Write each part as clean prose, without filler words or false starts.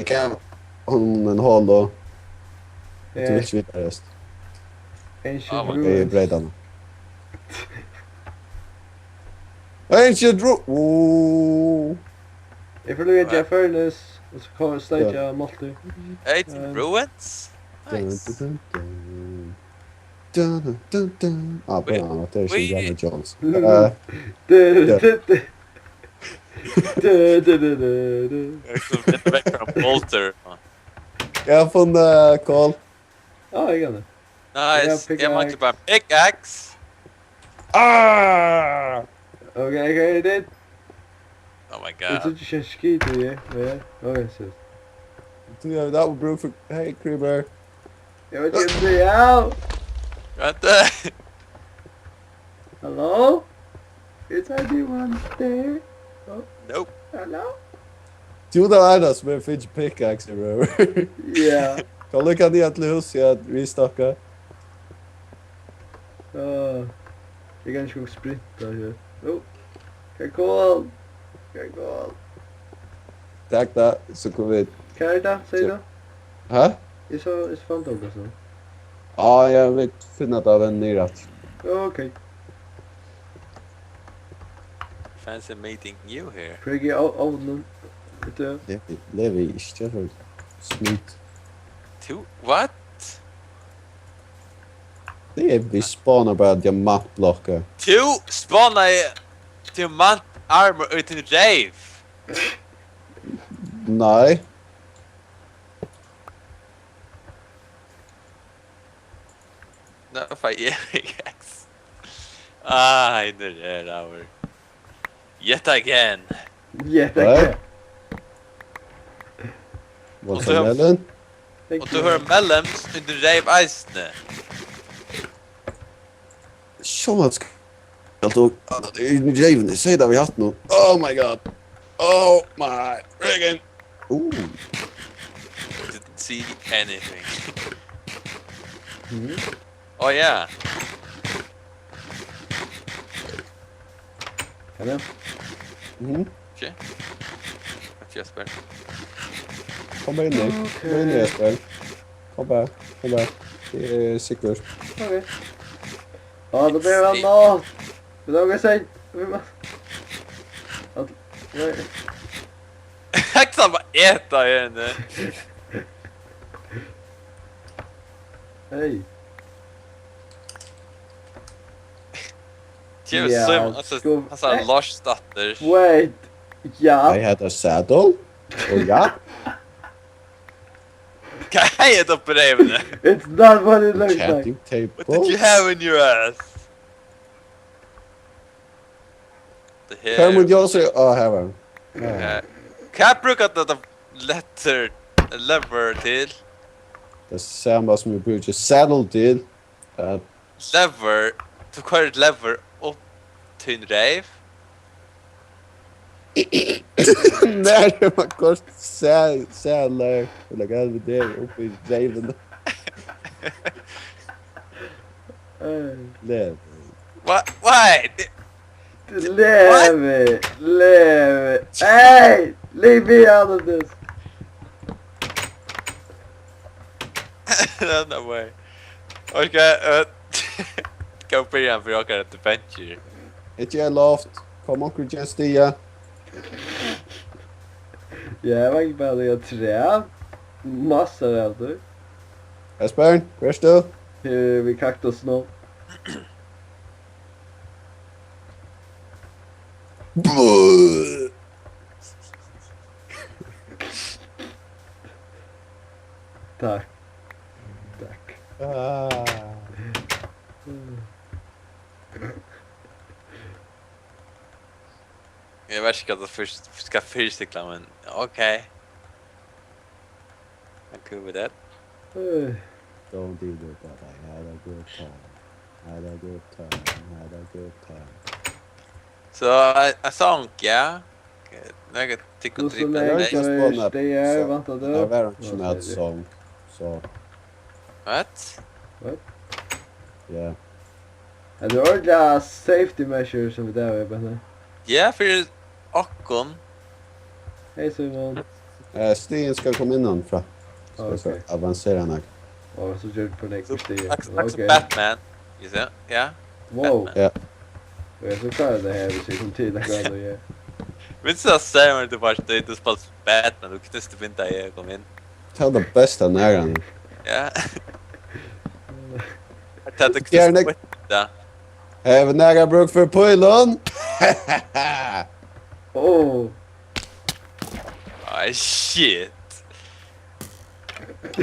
kan en hål då. Du vill Yeah. inte veta rest. Ancient Oh my Det är ruins. bredan. Ancient Ooh. If you look at your furnace, it's called stage Ja. multi. It's ruins? Dun, Nice. dun, dun, dun. Dun, dun, dun. Ah, Wait, bra. Det är som wait. Indiana Jones. Du, du, Ja. du, du. Du, du, du, du, du. Jag kommer veta väck från Bolter. Jag har funnit Carl. Ja, jag kan det. Nice. Yeah, Jag måste pickaxe. bara pickaxe. Ah! Okay, okay, det. Oh my Det god. är inte skit i det. Ja, okej, så. Du gör det var bror för... Hej, Kryber. Jag vet inte, ja. Vänta. Hello? Is anyone there? Nope. Hello? Du det är det som är finns pickaxe, bro. Ja. Kan du kan egentligen huska att vi stackar? Jag kan inte sprinta här. Oh. Kakol. Kakol. Tack då, så kommer vi... Karda, säg då. Hä? Är så fan då så. Ja, jag vill finna av en ny rätt. Okej. Fancy meeting you here. Preggy ovnen. Vet du? Det är vi inte för smut. What? Det är vi spanar bara diamantblockar. Two spawna diamant armor ut in rave. Nej. No, if I pickaxe. Ah, I did it hour. Yet again. Jättekul. Vad Och som så- Ellen? Och du hör mellems under rave ice. Som att ska... Jag tog... Det är ju jävligt. Säg där vi haft nu. Oh my god. Oh my friggin. Ooh. Didn't see anything. Mm. Oh yeah. Kan jag? Mhm. Okay. That's Jesper. Kom in nu. Kom in nu Jesper. Kom här. Kom här. Det är säkert. Okej. Ja, då blir det mat. Vill du ha sig? Jag kan bara äta igen nu. Hej. Kul Ja, som alltså han sa Lars Statters. Wait. Ja. I had a saddle. Och ja. Kan jag äta på dig nu? It's not what it looks like. Chatting table. What did you have in your ass? Det Kan här. jag säga... Ja, här var den. Kan jag bruka detta lever till? Det är samma som jag brukar saddle till. Lever? Du kör ett lever upp till en rave? Nej, det var kort sädlar. Och lägga över det uppe i raven. Lev. What? Why? Leave it. Leave it. Hey! Leave me out of this. No way. Okay, go börja för jag har ett adventure. Inte jag loft. Kom och just det. Jag var inte bara det trä. Massor av det. Esbjörn, where's du? Vi kaktus nu. Tack. Tack. Jag vet inte att jag ska fyrcykla men okej. I'm cool with that. Don't do that, but I had a good time. Had a good time. Had a good time. Så a song, ja. Något tycker Du inte så riktigt länge mig. Nej. det är vänta Det du. var inte med sång. Så, What? ja. Är det ordentliga safety measures som det är på nu? Ja, för Ockon. Hej Simon. Stigen ska komma innanfra. Ska Okej. så avancera nog. Ja, så kör du på nästa steg. Like Okej. Batman. You see? Yeah. Wow. Batman. Ja. Och jag ska klara det här hvis jag kom till att göra det. Vet du så säger du bara att du inte spelar Batman, du knaste vinta jag kom in. Ta det bästa nära. Ja. Jag tar det Gärna- knaste vinta. Have nära bruk för pojlon. Åh! Ah shit.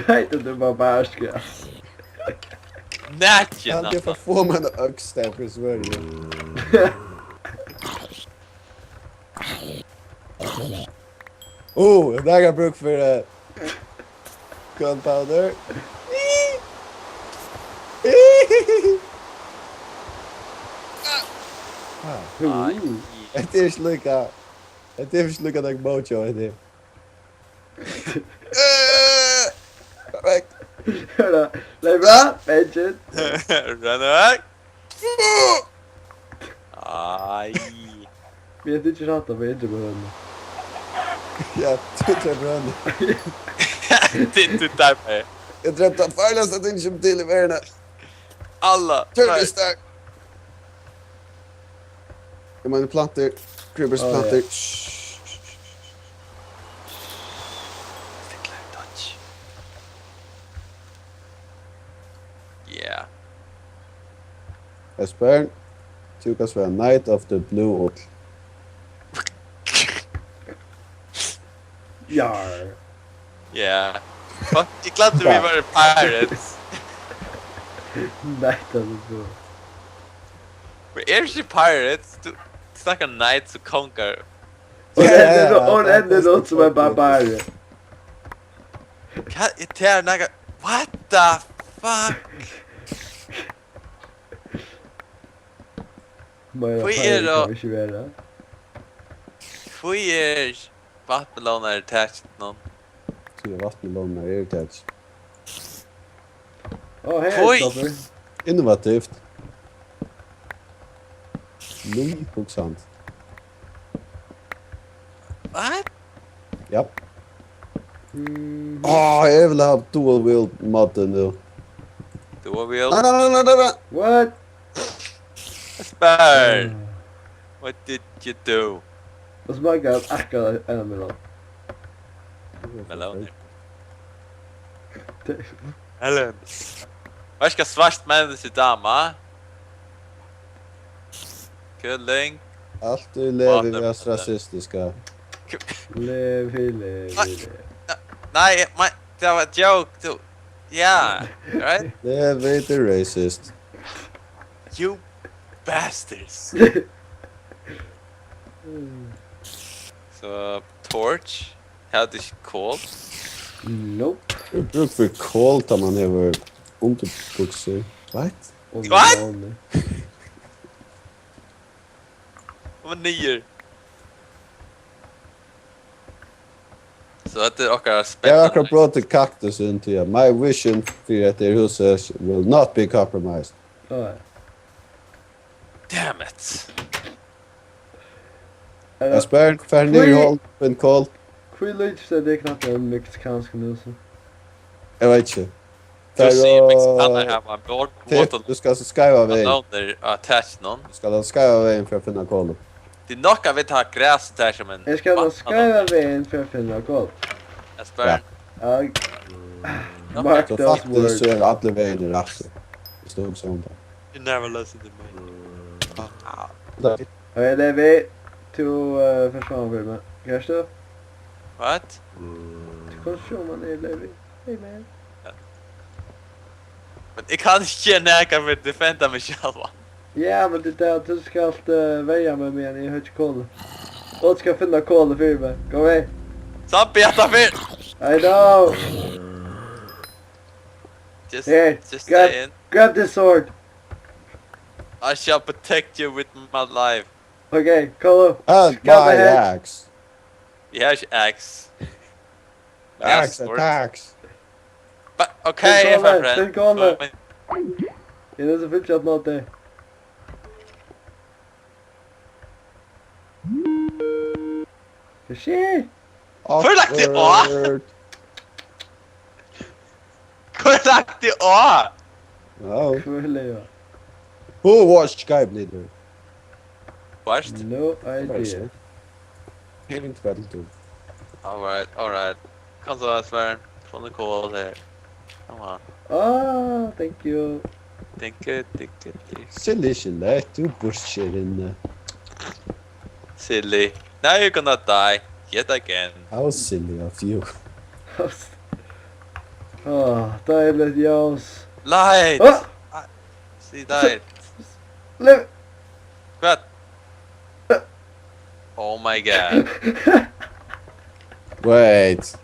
Nej, det är bara bärska. Nätchen. Alltid för få man öxstäpp i Sverige. Nära bruk för gunpowder. Aj. Det är sluka. Det är sluka dag mojo i det. Perfekt. Hörru, det är bra. Benjen. Run Aj. Vi är inte chatta med Benjen på henne. Ja, det brand. Det är inte där med. Jag träffade farligast att inte kom till i världen. Alla. Turtle stack. Jag menar plantor. Cribbers Ja, plantor. ja. Yeah. Esper. Du kan svara Knight of the Blue Oak. Jar. Yeah. Fuck, jag glad vi var pirates. Nej, det är så. Men är det pirates? Du snackar knights och kongar. Och Ja, det är något som är barbarer. Kan det är några... What the fuck? Vad Vad är det då? Kan vi göra? Queer Babylon är attached någon. Så vattenlån är irriterat. Åh, hej, Oj. Stopper. Innovativt. Lugnt. What? Ja. Mm. Jag vill ha dual wheel modden nu. Do we all Nej. What? Spare? What did you do? Och så bara gav akka en mellan. Melon. Helen. Vad ska svart människa dama? Kulling. Allt du lever vi oss rasistiska. Lev. Nej, det var ett joke. Yeah, right? Lever inte racist. You bastards. Så, torch. Hade cold. Nope. Bruk för kol tar man över underbuxor. What? Och What? vanlig. Vad nior. Så att det råkar Jag har spännande. akkurat brought cactus into you. My vision för att er huset will not be compromised. Ja. Damn it. Esper, för nyhåll, en kol. Quillage så det är knappt en mexikansk musen. Jag vet inte. Du ser mexikaner här med båt. Du ska alltså skriva vägen. Alone attached någon. Du ska alltså skriva vägen för att finna kolen. Det är nog av att ha gräs där som en... Jag ska nog skriva vägen för att finna koll. Esper. Ja. Mark Så those faktiskt så words. är alla vägen i raster. Det stod sånt där. You never listen to me. Okej, det är vi. Försvarsfilmen. Kanske? What? Konstruktionen är Levi. Hej man. Men jag kan inte näka för att defenda mig själva. Ja, men det är att du ska alltid väja med mig när jag har inte koll. Och ska finna koll i filmen. Gå med. Sampeta för! I know. Just Here, stay in. grab this sword. I shall protect you with my life. Okay, kolla. And Grab my my head. axe. Here's axe. Axe attacks. But okay, Den kommer, my friend. den kommer. Det är så fortsatt något där. Vad sker? Hvor lagt det av? Awkward. Hvor lagt det av? Ja. Kvöliga. Who watched Skype leader? Worst? No idea. Helt inte väl du. Alright. Kom så, Sverre. Få en call här. Come on. Ah, thank you. Think it. Silly Gillette, du bullshit inne. Silly. Now you're gonna die. Yet again. How silly of you. Dejligt Jans. Light! Ah! See light. Lev. What? Oh my god. Wait.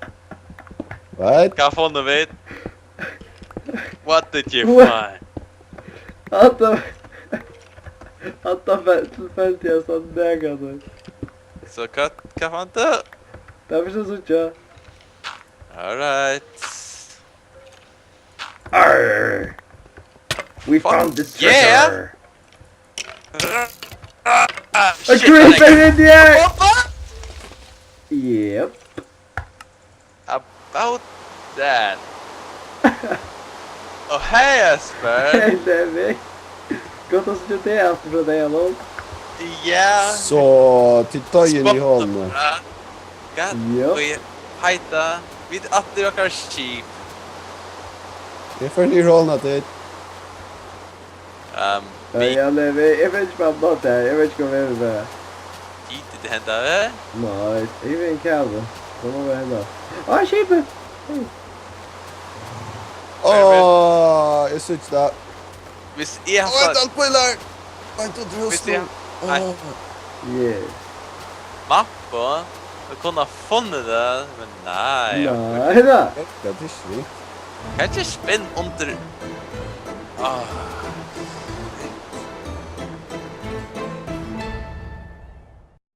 What? Kan jag få något vid? What did you What? find? Att fällt jag så negativt. Så kan fan inte? Därför så jag. Alright. Arr! We Fuck found the yeah! treasure. A Shit, creeper in the air! Yep. About that. Oh hey Asper! Hej David. Gott att se det efter från dig alone. Yeah. Så, titta in i hon. God, Yep. vi heita vid att det råkar sheep. Det är för ny roll att det. Jag lever, jag vet inte vad något där, jag vet inte vad jag vill. Inte det hända väl? Nej, jag vill en kalv. Vad må det hända? Ah, sheepet! Åh, jag syns det. Hvis jeg har Åh, fått allt på ilar. Vad inte att Visst drösta. är- Yes. mappa, jag kunde ha funnit det, men nej. Nej då. Det är svin. Kan inte spinn under...